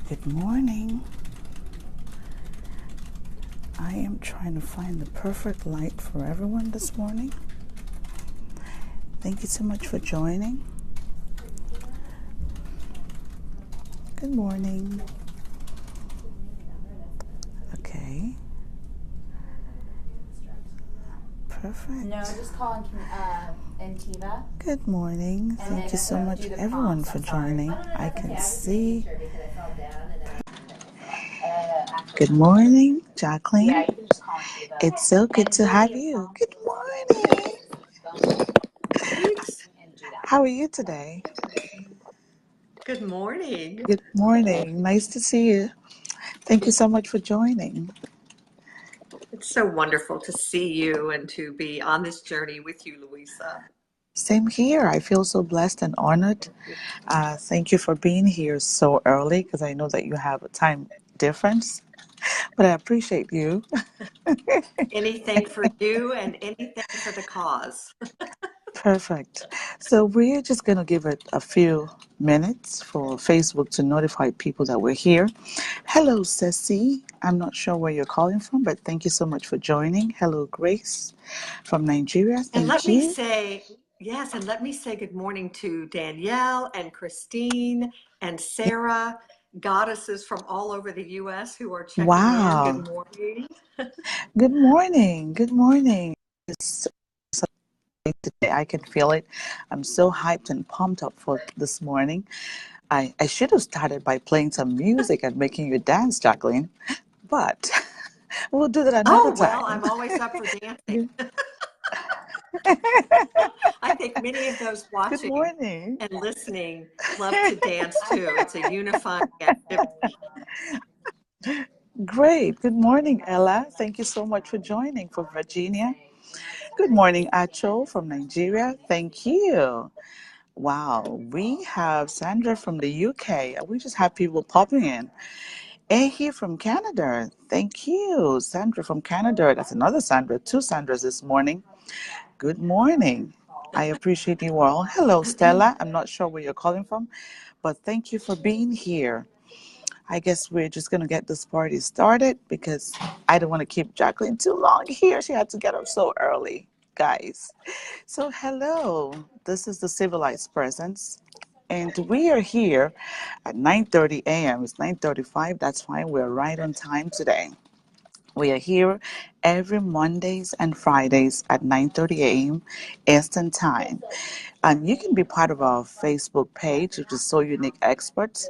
Good morning. I am trying to find the perfect light for everyone this morning. Thank you so much for joining. Good morning. Okay. Perfect. No, just calling Antiva. Good morning. Thank you so much, everyone, for joining. I can see. Good morning, Jacqueline. It's so good to have you. Good morning. How are you today? Good morning. Good morning. Nice to see you. Thank you so much for joining. It's so wonderful to see you and to be on this journey with you, Louisa. Same here. I feel so blessed and honored. Thank you for being here so early because I know that you have a time difference, but I appreciate you. Anything for you and anything for the cause. Perfect. So we're just going to give it a few minutes for Facebook to notify people that we're here. Hello, Ceci. I'm not sure where you're calling from, but thank you so much for joining. Hello, Grace from Nigeria. And Thank you. and let me say good morning to Danielle and Christine and Sarah, goddesses from all over the U.S. who are checking in. Good Wow. morning. Good morning. Good morning. It's so late today. I can feel it. I'm so hyped and pumped up for this morning. I should have started by playing some music and making you dance, Jacqueline, but we'll do that another Oh, well, time. I'm always up for dancing. Good I think many of those good watching morning. and listening love to dance too. It's a unifying activity. Great. Good morning, Ella. Thank you so much for joining from Virginia. Good morning, Acho from Nigeria. Thank you. Wow, we have Sandra from the UK. We just have people popping in. Ehi from Canada. Thank you. Sandra from Canada. That's another Sandra. Two Sandras this morning. Good morning. I appreciate you all. Hello, Stella. I'm not sure where you're calling from, but thank you for being here. I guess we're just going to get this party started because I don't want to keep Jacqueline too long here. She had to get up so early, guys. So, hello. This is the Civilized Presence. And we are here at 9:30 a.m. It's 9:35. That's fine. We're right on time today. We are here every Mondays and Fridays at 9:30 a.m. Eastern Time. And you can be part of our Facebook page, which is So Unique Experts.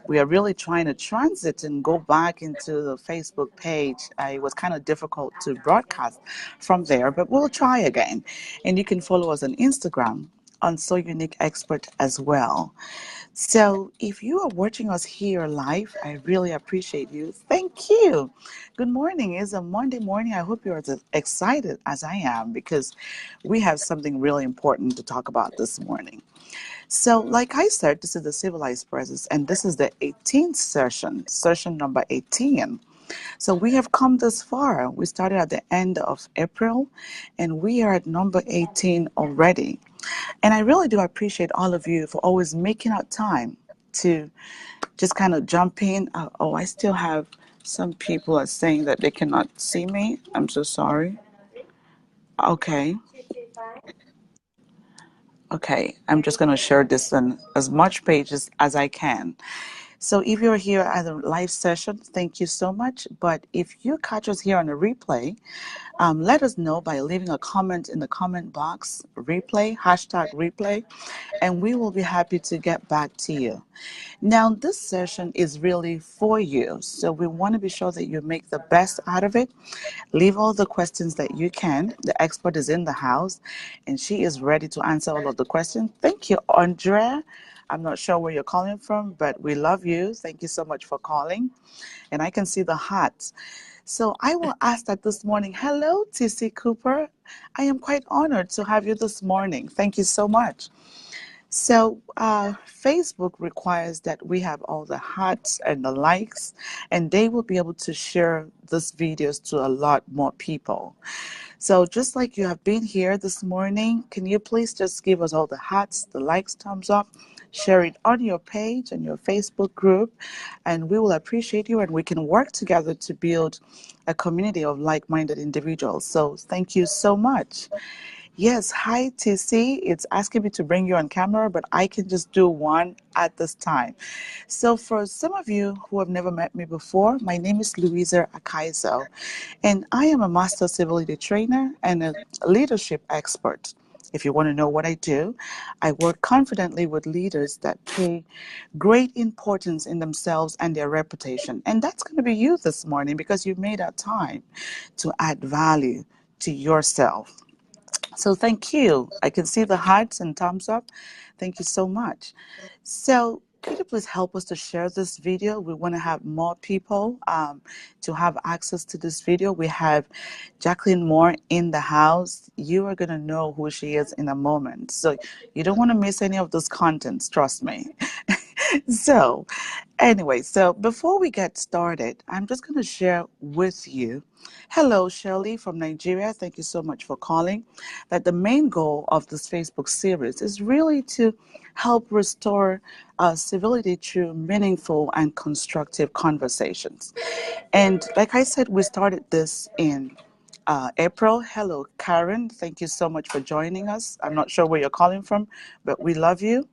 We are really trying to transit and go back into the Facebook page. It was kind of difficult to broadcast from there, but we'll try again. And you can follow us on Instagram on So Unique Expert as well. So if you are watching us here live, I really appreciate you. Thank you. Good morning. It's a Monday morning. I hope you're as excited as I am because we have something really important to talk about this morning. So, like I said, this is the Civilized Presence, and this is the 18th session number 18. So, we have come this far. We started at the end of April, and we are at number 18 already. And I really do appreciate all of you for always making out time to just kind of jump in. I still have some people are saying that they cannot see me. I'm so sorry. Okay. Okay. I'm just going to share this on as much pages as I can. So if you're here at a live session, thank you so much. But if you catch us here on a replay, let us know by leaving a comment in the comment box, replay, hashtag replay, and we will be happy to get back to you. Now, this session is really for you. So we want to be sure that you make the best out of it. Leave all the questions that you can. The expert is in the house and she is ready to answer all of the questions. Thank you, Andrea. I'm not sure where you're calling from, but we love you. Thank you so much for calling. And I can see the hearts. So I will ask that this morning. Hello, TC Cooper. I am quite honored to have you this morning. Thank you so much. So Facebook requires that we have all the hearts and the likes, and they will be able to share this videos to a lot more people. So just like you have been here this morning, can you please just give us all the hearts, the likes, thumbs up, share it on your page and your Facebook group, and we will appreciate you and we can work together to build a community of like minded individuals. So, thank you so much. Yes, hi TC. It's asking me to bring you on camera, but I can just do one at this time. So, for some of you who have never met me before, my name is Louisa Akaiso, and I am a master civility trainer and a leadership expert. If you want to know what I do, I work confidently with leaders that pay great importance in themselves and their reputation. And that's going to be you this morning because you made that time to add value to yourself. So thank you. I can see the hearts and thumbs up. Thank you so much. So could you please help us to share this video? We want to have more people to have access to this video. We have Jacqueline Moore in the house. You are going to know who she is in a moment. So you don't want to miss any of those contents, trust me. So anyway, so before we get started, I'm just going to share with you. Hello, Shirley from Nigeria. Thank you so much for calling. That the main goal of this Facebook series is really to help restore civility through meaningful and constructive conversations. And like I said, we started this in April. Hello, Karen. Thank you so much for joining us. I'm not sure where you're calling from, but we love you.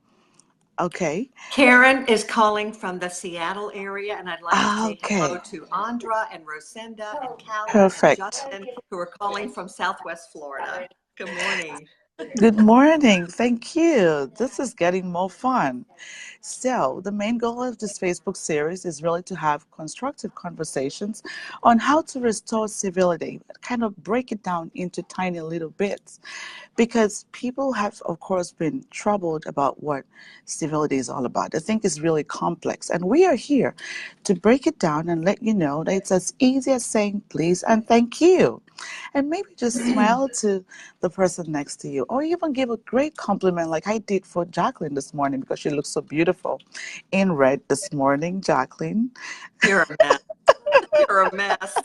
Okay. Karen is calling from the Seattle area, and I'd like to say hello Okay. to Andra and Rosenda and Callie and Perfect. Justin, who are calling from Southwest Florida. Good morning. Good morning. Thank you. This is getting more fun. So, the main goal of this Facebook series is really to have constructive conversations on how to restore civility, kind of break it down into tiny little bits. Because people have, of course, been troubled about what civility is all about. I think it's really complex. And we are here to break it down and let you know that it's as easy as saying please and thank you. And maybe just smile to the person next to you, or even give a great compliment like I did for Jacqueline this morning because she looks so beautiful in red this morning, Jacqueline. You're a mess. You're a mess.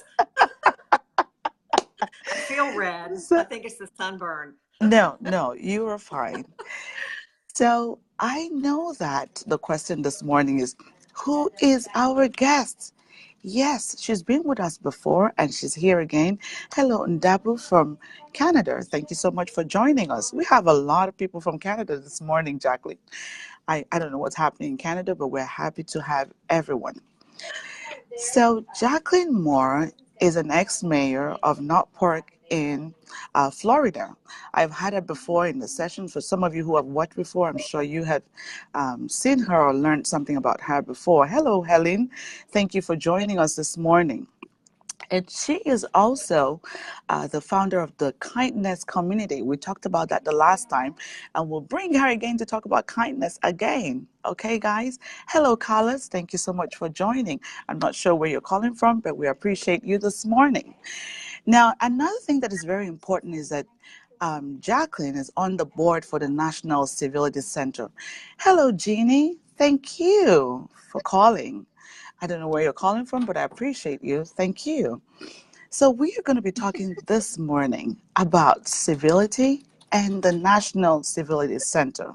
I feel red. I So, think it's the sunburn. no, you are fine. So I know that the question this morning is, who is our guest? Yes, she's been with us before and she's here again. Hello, Ndabu from Canada. Thank you so much for joining us. We have a lot of people from Canada this morning, Jacqueline. I don't know what's happening in Canada, but we're happy to have everyone. So, Jacqueline Moore is an ex mayor of North Park in Florida. I've had her before in the session. For some of you who have watched before, I'm sure you have seen her or learned something about her before. Hello, Helen. Thank you for joining us this morning. And she is also the founder of the kindness community. We talked about that the last time, and we'll bring her again to talk about kindness again. Okay, guys? Hello, Carlos. Thank you so much for joining. I'm not sure where you're calling from, but we appreciate you this morning. Now, another thing that is very important is that Jacqueline is on the board for the National Civility Center. Hello, Jeannie. Thank you for calling. I don't know where you're calling from, but I appreciate you. Thank you. So, we are going to be talking this morning about civility and the National Civility Center.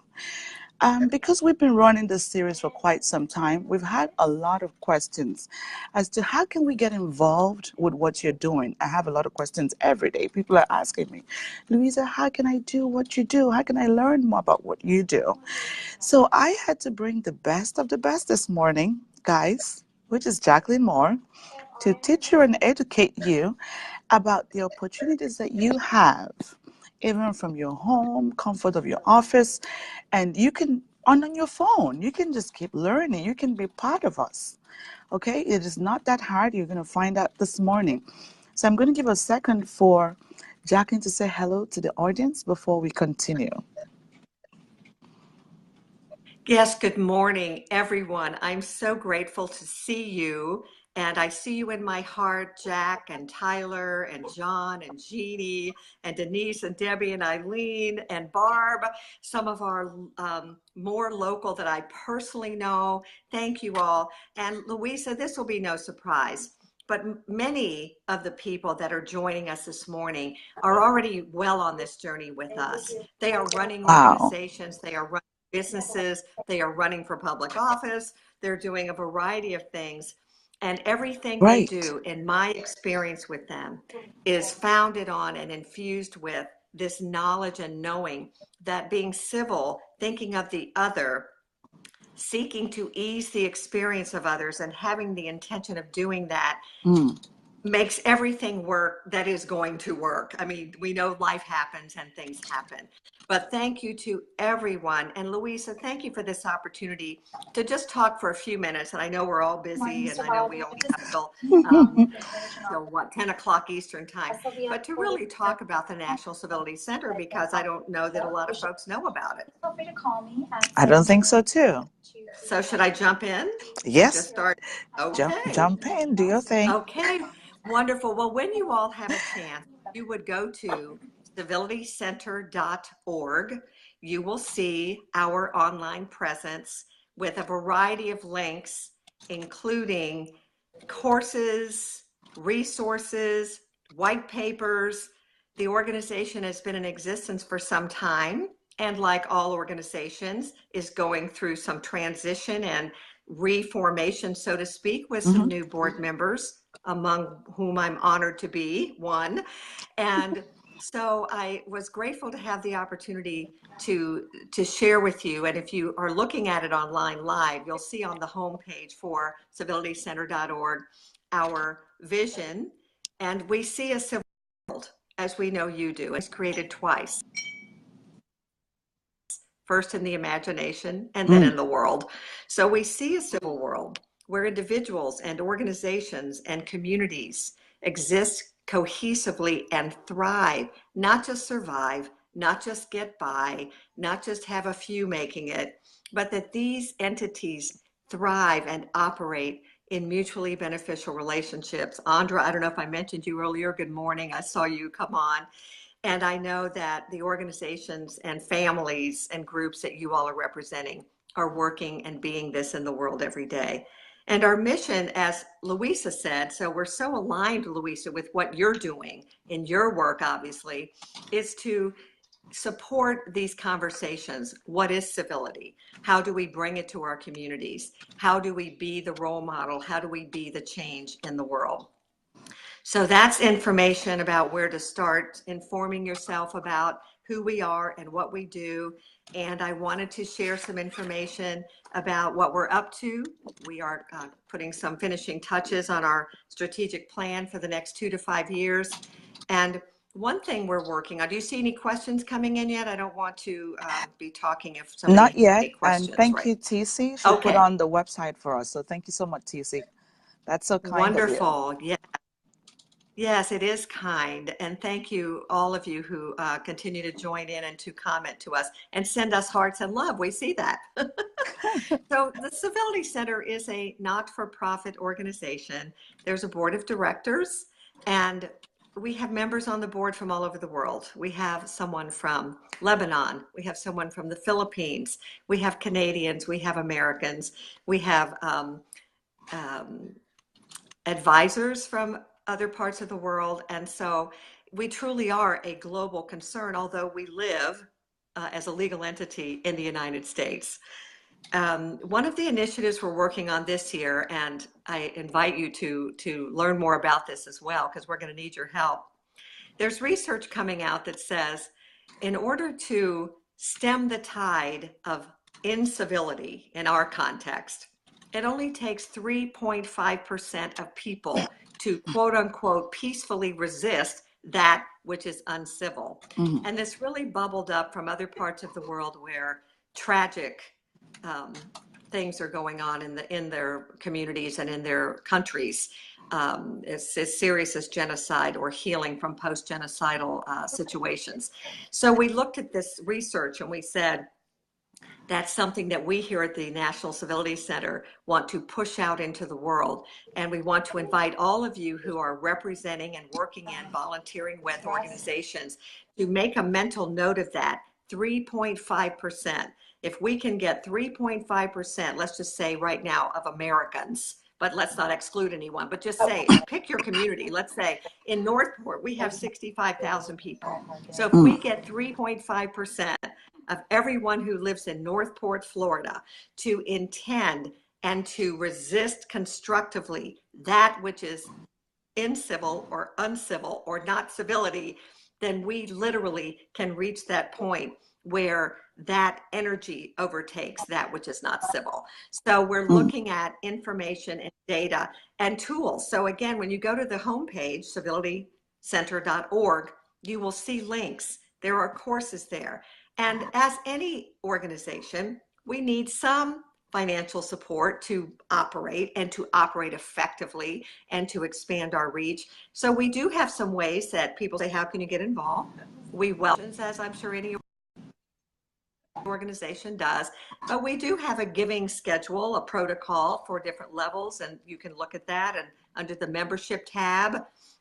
Because we've been running this series for quite some time, we've had a lot of questions as to how can we get involved with what you're doing. I have a lot of questions every day. People are asking me, Louisa, how can I do what you do? How can I learn more about what you do? So I had to bring the best of the best this morning, guys, which is Jacqueline Moore, to teach you and educate you about the opportunities that you have, even from your home, comfort of your office, and you can, on your phone, you can just keep learning. You can be part of us. Okay? It is not that hard. You're going to find out this morning. So I'm going to give a second for Jacqueline to say hello to the audience before we continue. Yes, good morning, everyone. I'm so grateful to see you. And I see you in my heart, Jack and Tyler and John and Jeannie and Denise and Debbie and Eileen and Barb, some of our more local that I personally know. Thank you all. And Louisa, this will be no surprise, but many of the people that are joining us this morning are already well on this journey with us. They are running Wow. organizations, they are running businesses, they are running for public office, they're doing a variety of things. And everything they Right. do, in my experience with them, is founded on and infused with this knowledge and knowing that being civil, thinking of the other, seeking to ease the experience of others, and having the intention of doing that makes everything work that is going to work. I mean, we know life happens and things happen. But thank you to everyone. And Louisa, thank you for this opportunity to just talk for a few minutes. And I know we're all busy, and I know we only have till what, 10 o'clock Eastern time, but to really talk about the National Civility Center, because I don't know that a lot of folks know about it. I don't think so too. So should I jump in? Yes. Just start. Okay. Jump in, do your thing. Okay, wonderful. Well, when you all have a chance, you would go to civilitycenter.org. You will see our online presence with a variety of links, including courses, resources, white papers. The organization has been in existence for some time, and like all organizations, is going through some transition and reformation, so to speak, with some new board members, among whom I'm honored to be one. And so I was grateful to have the opportunity to share with you. And if you are looking at it online live, you'll see on the homepage for civilitycenter.org our vision. And we see a civil world, as we know you do. It's created twice. First in the imagination and then in the world. So we see a civil world where individuals and organizations and communities exist cohesively and thrive, not just survive, not just get by, not just have a few making it, but that these entities thrive and operate in mutually beneficial relationships. Andra, I don't know if I mentioned you earlier. Good morning. I saw you come on. And I know that the organizations and families and groups that you all are representing are working and being this in the world every day. And our mission, as Louisa said, so we're so aligned, Louisa, with what you're doing in your work, obviously, is to support these conversations. What is civility? How do we bring it to our communities? How do we be the role model? How do we be the change in the world? So that's information about where to start informing yourself about who we are and what we do. And I wanted to share some information about what we're up to. We are putting some finishing touches on our strategic plan for the next 2 to 5 years. And one thing we're working on, do you see any questions coming in yet? I don't want to be talking if somebody Not has yet. any questions. And thank right? you, TC. She put on the website for us. So thank you so much, TC. That's so kind of you. Wonderful. Yeah. Yes, it is kind. And thank you, all of you who continue to join in and to comment to us and send us hearts and love. We see that. So the Civility Center is a not-for-profit organization. There's a board of directors, and we have members on the board from all over the world. We have someone from Lebanon. We have someone from the Philippines. We have Canadians. We have Americans. We have advisors from other parts of the world. And so we truly are a global concern, although we live as a legal entity in the United States. One of the initiatives we're working on this year, and I invite you to learn more about this as well, because we're going to need your help. There's research coming out that says in order to stem the tide of incivility in our context, it only takes 3.5% of people to quote unquote peacefully resist that which is uncivil. And this really bubbled up from other parts of the world where tragic things are going on in their communities and in their countries. It's as serious as genocide or healing from post-genocidal situations. So we looked at this research and we said, that's something that we here at the National Civility Center want to push out into the world. And we want to invite all of you who are representing and working and volunteering with organizations to make a mental note of that, 3.5%. If we can get 3.5%, let's just say right now, of Americans, but let's not exclude anyone, but just say, pick your community. Let's say in Northport, we have 65,000 people. So if we get 3.5%, of everyone who lives in Northport, Florida, to intend and to resist constructively that which is incivil or uncivil or not civility, then we literally can reach that point where that energy overtakes that which is not civil. So we're looking at information and data and tools. So again, when you go to the homepage, civilitycenter.org, you will see links. There are courses there. And as any organization, we need some financial support to operate and to operate effectively and to expand our reach. So we do have some ways that people say, how can you get involved? We welcome, as I'm sure any organization does, but we do have a giving schedule, a protocol for different levels, and you can look at that and under the membership tab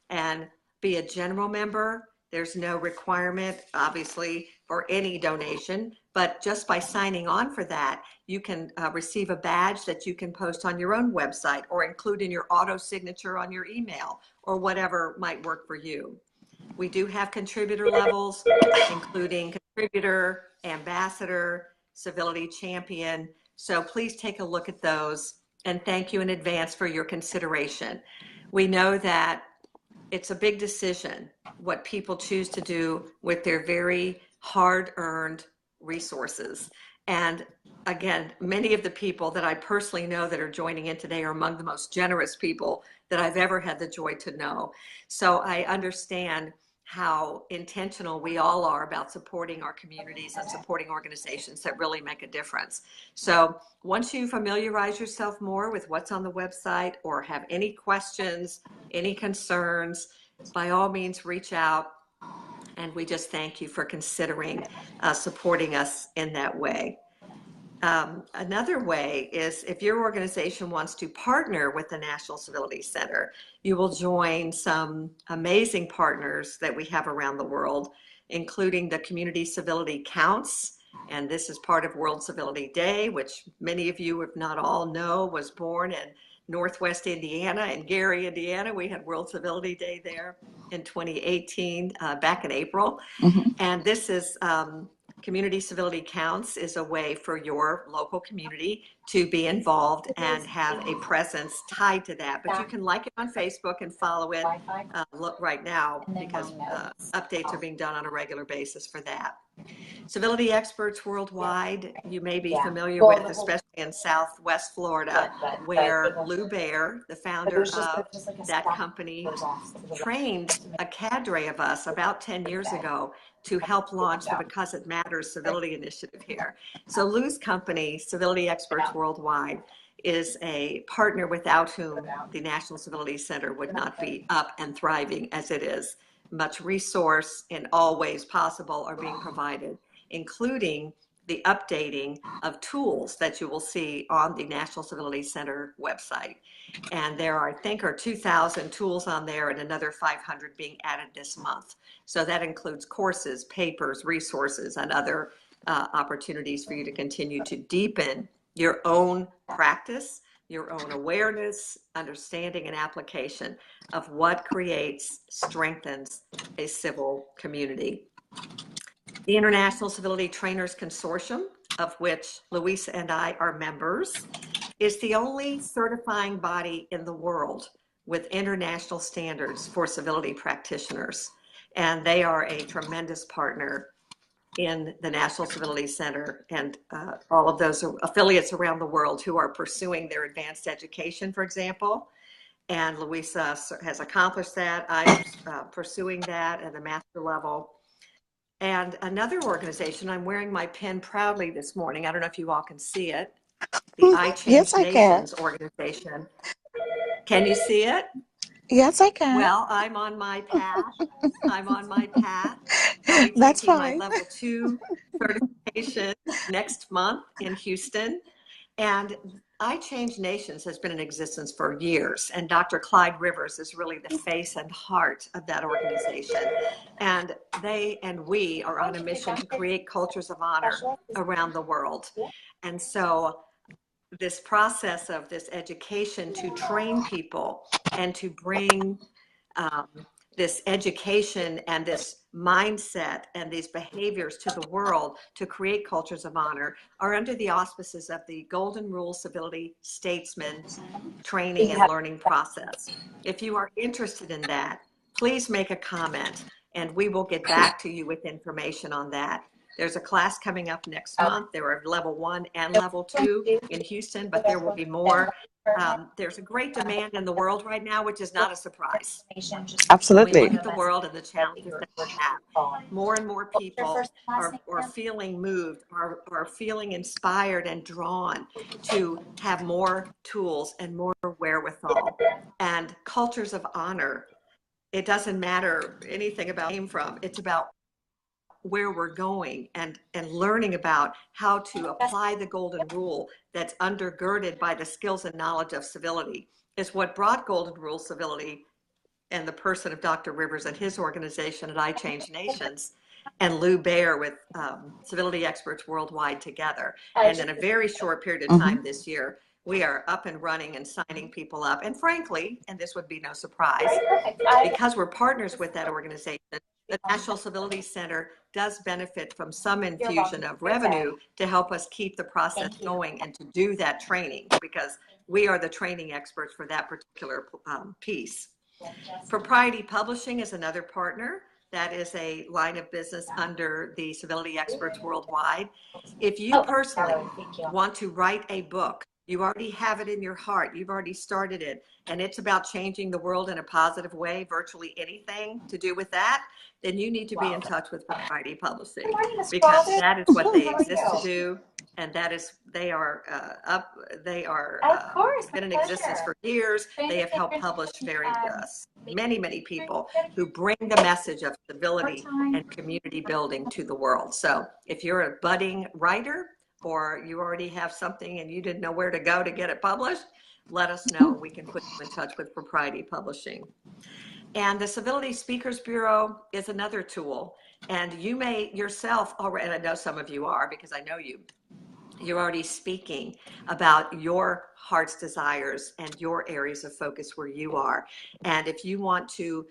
and be a general member. There's no requirement, obviously, for any donation, but just by signing on for that, you can receive a badge that you can post on your own website or include in your auto signature on your email or whatever might work for you. We do have contributor levels, including contributor, ambassador, civility champion. So please take a look at those, and thank you in advance for your consideration. We know that it's a big decision what people choose to do with their very hard-earned resources. And again, many of the people that I personally know that are joining in today are among the most generous people that I've ever had the joy to know. So I understand how intentional we all are about supporting our communities and supporting organizations that really make a difference. So once you familiarize yourself more with what's on the website or have any questions, any concerns, by all means reach out, and we just thank you for considering supporting us in that way. Another way is if your organization wants to partner with the National Civility Center, you will join some amazing partners that we have around the world, including the Community Civility Counts. And this is part of World Civility Day, which many of you, if not all, know was born in Northwest Indiana, in Gary, Indiana. We had World Civility Day there in 2018, back in April. And this is Community Civility Counts is a way for your local community to be involved and have a presence tied to that. But you can like it on Facebook and follow it look right now because updates are being done on a regular basis for that. Civility experts worldwide, you may be familiar with, especially in Southwest Florida, where Lou Bear, the founder of that company, trained a cadre of us about 10 years ago to help launch the Because It Matters Civility Initiative here. So Lou's company, Civility Experts Worldwide, is a partner without whom the National Civility Center would not be up and thriving as it is. Much resource in all ways possible are being provided, including the updating of tools that you will see on the National Civility Center website. And there are, I think, are 2,000 tools on there and another 500 being added this month. So that includes courses, papers, resources, and other opportunities for you to continue to deepen your own practice, your own awareness, understanding, and application of what creates, strengthens a civil community. The International Civility Trainers Consortium, of which Louisa and I are members, is the only certifying body in the world with international standards for civility practitioners. And they are a tremendous partner in the National Civility Center and all of those affiliates around the world who are pursuing their advanced education, for example. And Louisa has accomplished that. I'm pursuing that at the master level. And another organization, I'm wearing my pin proudly this morning. I don't know if you all can see it. The I Change Yes, I can. Nations organization. Can you see it? Yes, I can. Well, I'm on my path. I'm on my path. I'll be That's taking fine. my level 2 certification next month in Houston. And I Change Nations has been in existence for years, and Dr. Clyde Rivers is really the face and heart of that organization. And they and we are on a mission to create cultures of honor around the world. And so this process of this education to train people and to bring this education and this mindset and these behaviors to the world to create cultures of honor are under the auspices of the Golden Rule Civility Statesman training and learning process. If you are interested in that, please make a comment and we will get back to you with information on that. There's a class coming up next month. There are level 1 and level 2 in Houston, but there will be more. There's a great demand in the world right now, which is not a surprise. Absolutely. When we look at the world and the challenges that we have, more and more people are feeling moved, are feeling inspired and drawn to have more tools and more wherewithal. And cultures of honor, it doesn't matter anything about where it came from. It's about where we're going and learning about how to apply the golden rule that's undergirded by the skills and knowledge of civility is what brought Golden Rule Civility and the person of Dr. Rivers and his organization at I Change Nations and Lou Baer with Civility Experts Worldwide together. And in a very short period of time this year, we are up and running and signing people up. And frankly, and this would be no surprise, because we're partners with that organization, the National Civility Center does benefit from some infusion of revenue to help us keep the process going and to do that training, because we are the training experts for that particular piece. Propriety Publishing is another partner. That is a line of business under the Civility Experts Worldwide. If you personally want to write a book, you already have it in your heart, you've already started it, and it's about changing the world in a positive way, virtually anything to do with that, then you need to be in touch with Propriety Publishing, because that is what they exist to do. And that is, they are been in existence for years. They have helped publish many people who bring the message of civility and community building to the world. So if you're a budding writer, or you already have something and you didn't know where to go to get it published, let us know. We can put you in touch with Propriety Publishing. And the Civility Speakers Bureau is another tool. And you may yourself already, and I know some of you are because I know you're already speaking about your heart's desires and your areas of focus where you are. And if you want to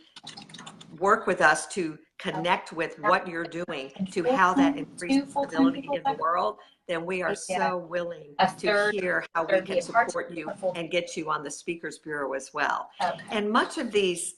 work with us to connect with what you're doing to how that increases civility in the world, then we are so willing to hear how we can support you and get you on the Speakers Bureau as well. And much of these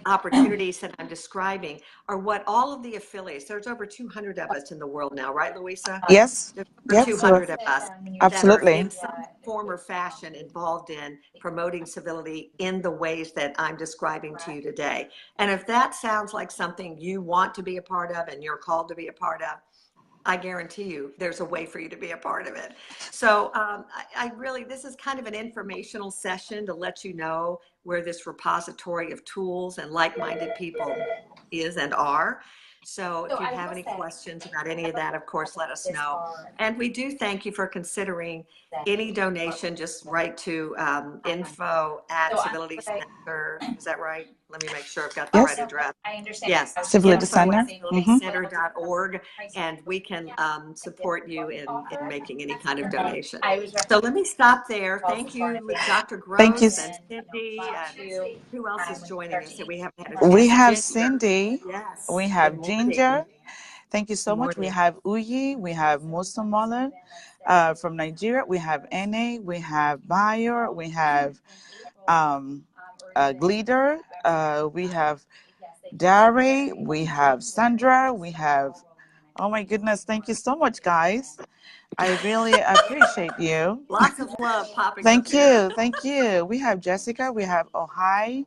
opportunities that I'm describing are what all of the affiliates, there's over 200 of us in the world now, right, Louisa? Yes. There's over 200 of us Absolutely. that are in some form or fashion involved in promoting civility in the ways that I'm describing to you today. And if that sounds like something you want to be a part of and you're called to be a part of, I guarantee you there's a way for you to be a part of it. So I really, this is kind of an informational session to let you know where this repository of tools and like-minded people is and are. So if you have any questions about any of that, of course, let us know. And we do thank you for considering any donation. Just write to info@Civility Center. Is that right? Let me make sure I've got the right address. I understand. Yes, Civility Center. info@civilitycenter.org, and we can support you in making any kind of donation. So let me stop there. Thank you, Dr. Gross Thank you. and Cindy. And who else is joining us that we haven't had a We chance? have Ginger. Cindy. Yes. We have Good morning. Ginger. Thank you so Good much. We morning. have Uyi. We have Musamola from Nigeria. We have Ene. We have Bayer. We have Gleader. We have Dare. We have Sandra. We have, oh my goodness, thank you so much, guys. I really appreciate you. Lots of love popping up Thank here. you. Thank you. We have Jessica. We have Ohai.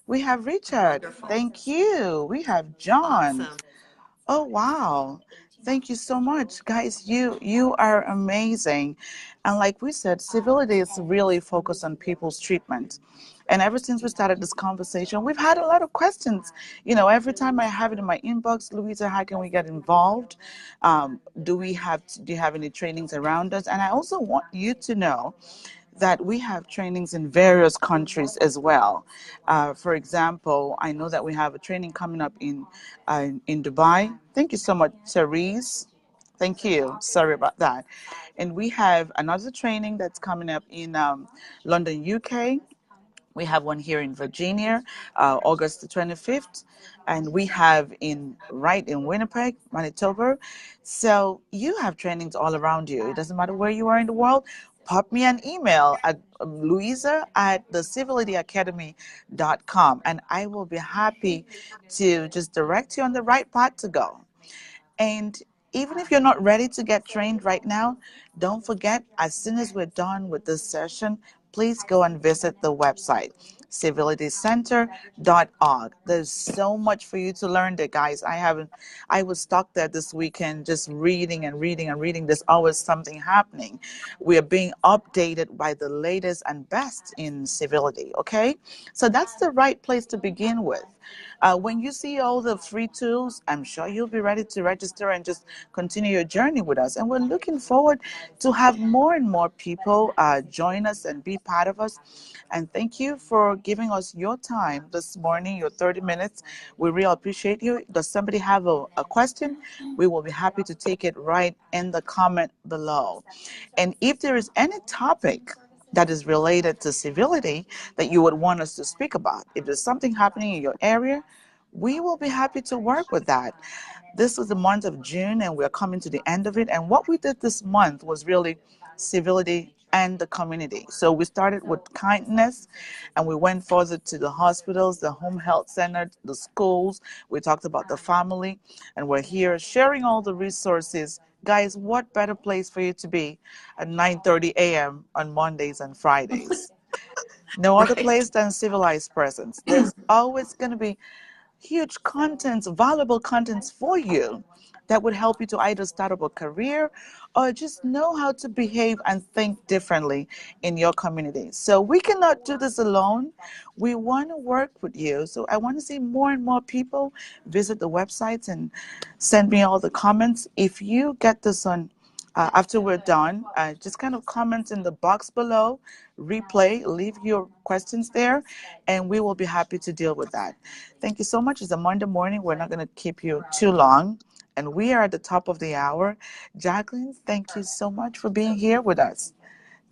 We have Richard. Wonderful. Thank you. We have John. Awesome. Oh, wow. Thank you so much. Guys, you are amazing. And like we said, civility is really focused on people's treatment. And ever since we started this conversation, we've had a lot of questions. You know, every time I have it in my inbox, Louisa, how can we get involved? Do you have any trainings around us? And I also want you to know that we have trainings in various countries as well. For example, I know that we have a training coming up in Dubai. Thank you so much, Therese. Thank you. Sorry about that. And we have another training that's coming up in London, UK. We have one here in Virginia, August the 25th, and we have in Winnipeg, Manitoba. So you have trainings all around you. It doesn't matter where you are in the world. Pop me an email at Louisa at thecivilityacademy.com, and I will be happy to just direct you on the right path to go. And even if you're not ready to get trained right now, don't forget, as soon as we're done with this session, please go and visit the website, civilitycenter.org. There's so much for you to learn there, guys. I was stuck there this weekend just reading and reading and reading. There's always something happening. We are being updated by the latest and best in civility, okay? So that's the right place to begin with. When you see all the free tools, I'm sure you'll be ready to register and just continue your journey with us. And we're looking forward to have more and more people join us and be part of us. And thank you for giving us your time this morning, your 30 minutes. We really appreciate you. Does somebody have a question? We will be happy to take it right in the comment below. And if there is any topic that is related to civility that you would want us to speak about, if there's something happening in your area, we will be happy to work with that. This was the month of June, and we're coming to the end of it. And what we did this month was really civility and the community. So we started with kindness, and we went further to the hospitals, the home health center, the schools. We talked about the family, and we're here sharing all the resources. Guys, what better place for you to be at 9:30 a.m. on Mondays and Fridays? No other Right. place than Civilized Presence. There's always going to be huge contents, valuable contents for you that would help you to either start up a career or just know how to behave and think differently in your community. So we cannot do this alone. We want to work with you. So I want to see more and more people visit the websites and send me all the comments. If you get this on after we're done, just kind of comment in the box below, replay, leave your questions there, and we will be happy to deal with that. Thank you so much. It's a Monday morning. We're not going to keep you too long, and we are at the top of the hour. Jacqueline, thank you so much for being here with us. It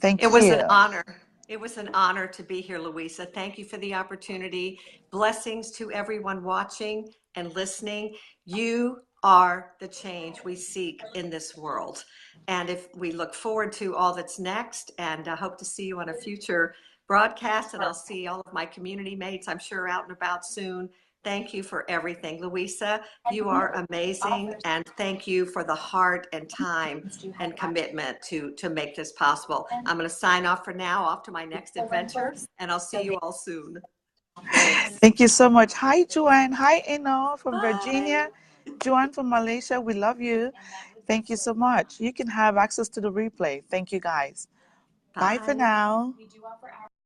Thank was an you. honor. It was an honor to be here, Louisa. Thank you for the opportunity. Blessings to everyone watching and listening. You are the change we seek in this world. And if we look forward to all that's next, and I hope to see you on a future broadcast, and I'll see all of my community mates, I'm sure, out and about soon. Thank you for everything. Louisa, you are amazing, and thank you for the heart and time and commitment to make this possible. I'm going to sign off for now, off to my next adventure, and I'll see you all soon. Thanks. Thank you so much. Hi, Joanne. Hi, Eno from Bye. Virginia. Joanne from Malaysia. We love you. Thank you so much. You can have access to the replay. Thank you, guys. Bye for Bye. now.